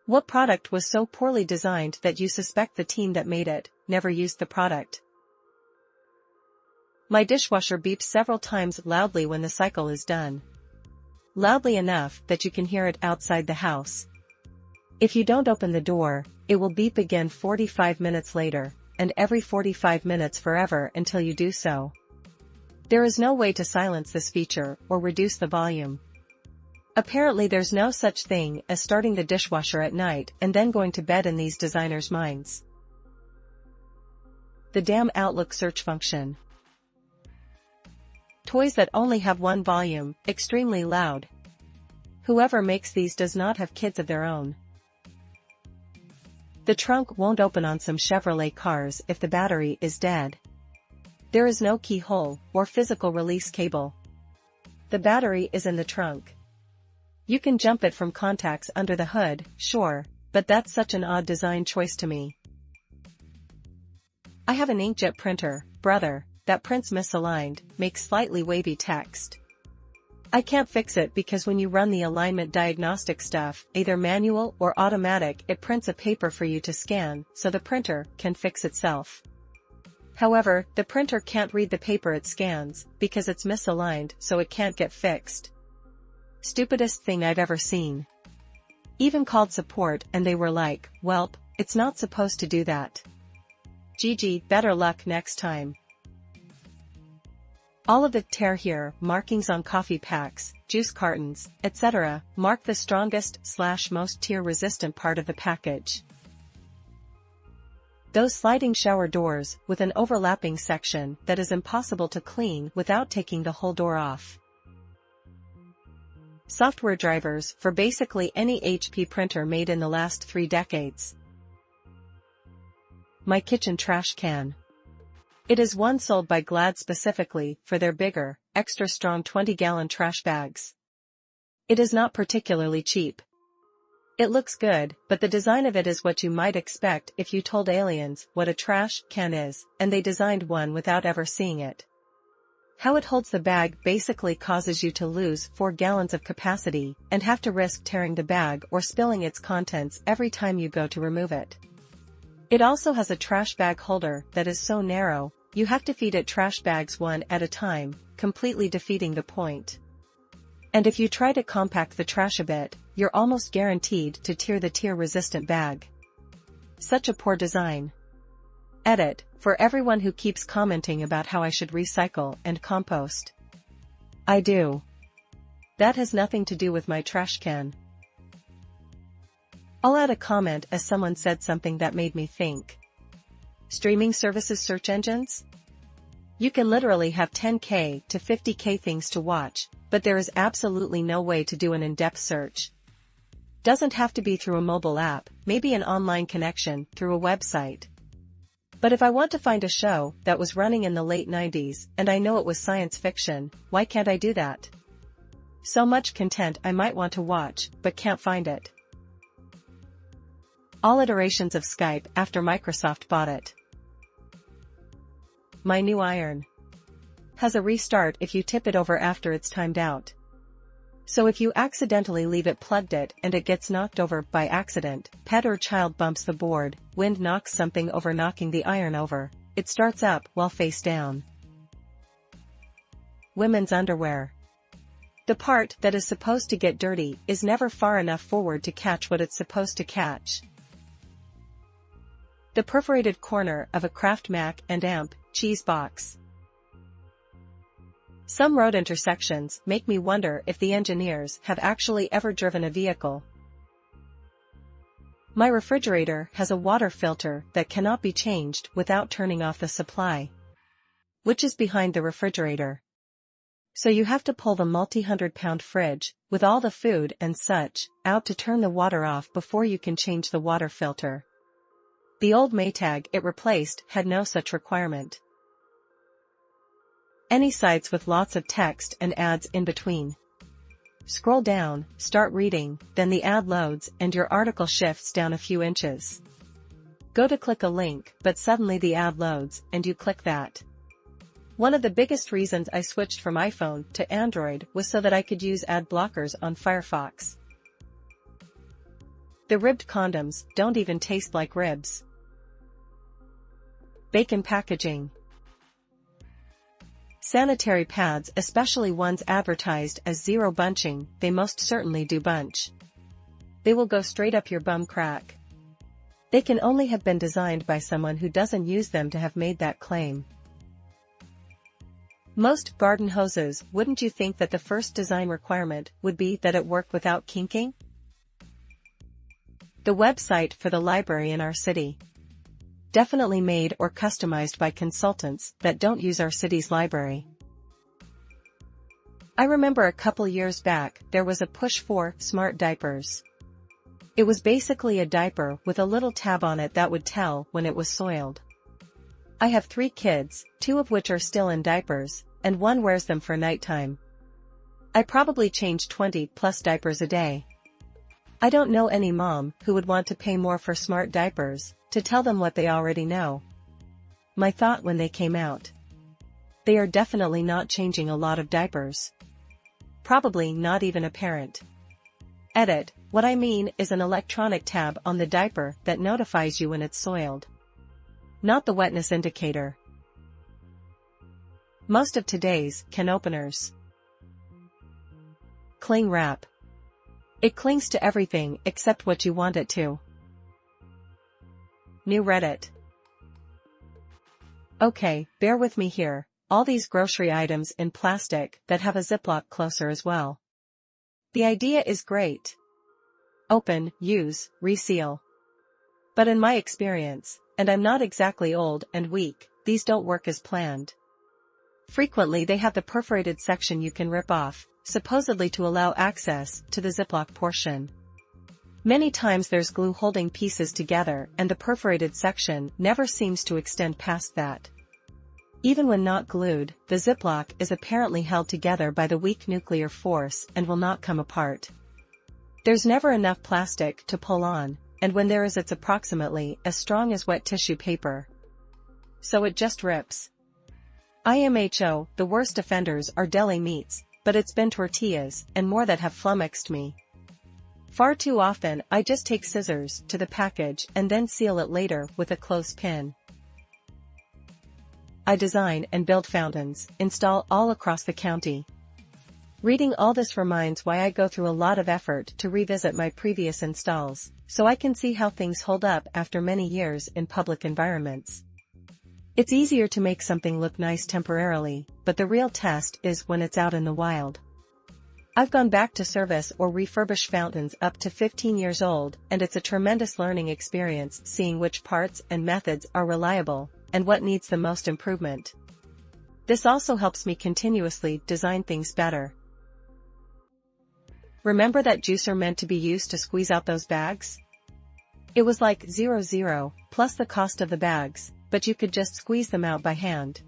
What product was so poorly designed that you suspect the team that made it never used the product? My dishwasher beeps several times loudly when the cycle is done. Loudly enough that you can hear it outside the house. If you don't open the door, it will beep again 45 minutes later, and every 45 minutes forever until you do so. There is no way to silence this feature or reduce the volume. Apparently there's no such thing as starting the dishwasher at night and then going to bed in these designers' minds. The damn Outlook search function. Toys that only have one volume, extremely loud. Whoever makes these does not have kids of their own. The trunk won't open on some Chevrolet cars if the battery is dead. There is no keyhole or physical release cable. The battery is in the trunk. You can jump it from contacts under the hood, sure, but that's such an odd design choice to me. I have an inkjet printer, brother, that prints misaligned, makes slightly wavy text. I can't fix it because when you run the alignment diagnostic stuff, either manual or automatic, it prints a paper for you to scan, so the printer can fix itself. However, the printer can't read the paper it scans, because it's misaligned, so it can't get fixed. Stupidest thing I've ever seen. Even called support and they were like, "Welp, it's not supposed to do that. GG, better luck next time." All of the tear here markings on coffee packs, juice cartons, etc. mark the strongest/most tear-resistant part of the package. Those sliding shower doors with an overlapping section that is impossible to clean without taking the whole door off. Software drivers for basically any HP printer made in the last 3 decades. My kitchen trash can. It is one sold by Glad specifically for their bigger, extra strong 20-gallon trash bags. It is not particularly cheap. It looks good, but the design of it is what you might expect if you told aliens what a trash can is, and they designed one without ever seeing it. How it holds the bag basically causes you to lose 4 gallons of capacity and have to risk tearing the bag or spilling its contents every time you go to remove it. It also has a trash bag holder that is so narrow, you have to feed it trash bags one at a time, completely defeating the point. And if you try to compact the trash a bit, you're almost guaranteed to tear the tear-resistant bag. Such a poor design. Edit, for everyone who keeps commenting about how I should recycle and compost. I do. That has nothing to do with my trash can. I'll add a comment as someone said something that made me think. Streaming services search engines? You can literally have 10K to 50K things to watch, but there is absolutely no way to do an in-depth search. Doesn't have to be through a mobile app, maybe an online connection through a website. But if I want to find a show that was running in the late 90s and I know it was science fiction, why can't I do that? So much content I might want to watch, but can't find it. All iterations of Skype after Microsoft bought it. My new iron has a restart if you tip it over after it's timed out. So if you accidentally leave it plugged and it gets knocked over by accident, pet or child bumps the board, wind knocks something over knocking the iron over, it starts up while face down. Women's underwear. The part that is supposed to get dirty is never far enough forward to catch what it's supposed to catch. The perforated corner of a Kraft Mac and Amp cheese box. Some road intersections make me wonder if the engineers have actually ever driven a vehicle. My refrigerator has a water filter that cannot be changed without turning off the supply, which is behind the refrigerator. So you have to pull the multi-100-pound fridge, with all the food and such, out to turn the water off before you can change the water filter. The old Maytag it replaced had no such requirement. Any sites with lots of text and ads in between. Scroll down, start reading, then the ad loads and your article shifts down a few inches. Go to click a link, but suddenly the ad loads, and you click that. One of the biggest reasons I switched from iPhone to Android was so that I could use ad blockers on Firefox. The ribbed condoms don't even taste like ribs. Bacon packaging. Sanitary pads, especially ones advertised as zero bunching, they most certainly do bunch. They will go straight up your bum crack. They can only have been designed by someone who doesn't use them to have made that claim. Most garden hoses, wouldn't you think that the first design requirement would be that it work without kinking? The website for the library in our city. Definitely made or customized by consultants that don't use our city's library. I remember a couple years back there was a push for smart diapers. It was basically a diaper with a little tab on it that would tell when it was soiled. I have 3 kids, 2 of which are still in diapers, and 1 wears them for nighttime. I probably change 20+ diapers a day. I don't know any mom who would want to pay more for smart diapers to tell them what they already know. My thought when they came out. They are definitely not changing a lot of diapers. Probably not even a parent. Edit, what I mean is an electronic tab on the diaper that notifies you when it's soiled. Not the wetness indicator. Most of today's can openers. Cling wrap. It clings to everything except what you want it to. New Reddit. Okay, bear with me here, all these grocery items in plastic that have a Ziploc closer as well. The idea is great. Open, use, reseal. But in my experience, and I'm not exactly old and weak, these don't work as planned. Frequently they have the perforated section you can rip off, supposedly to allow access to the Ziploc portion. Many times there's glue holding pieces together and the perforated section never seems to extend past that. Even when not glued, the Ziploc is apparently held together by the weak nuclear force and will not come apart. There's never enough plastic to pull on, and when there is it's approximately as strong as wet tissue paper. So it just rips. IMHO, the worst offenders are deli meats, but it's been tortillas and more that have flummoxed me. Far too often I just take scissors to the package and then seal it later with a clothespin. I design and build fountains, install all across the county. Reading all this reminds why I go through a lot of effort to revisit my previous installs, so I can see how things hold up after many years in public environments. It's easier to make something look nice temporarily, but the real test is when it's out in the wild. I've gone back to service or refurbish fountains up to 15 years old, and it's a tremendous learning experience seeing which parts and methods are reliable, and what needs the most improvement. This also helps me continuously design things better. Remember that juicer meant to be used to squeeze out those bags? It was like 0 plus the cost of the bags, but you could just squeeze them out by hand.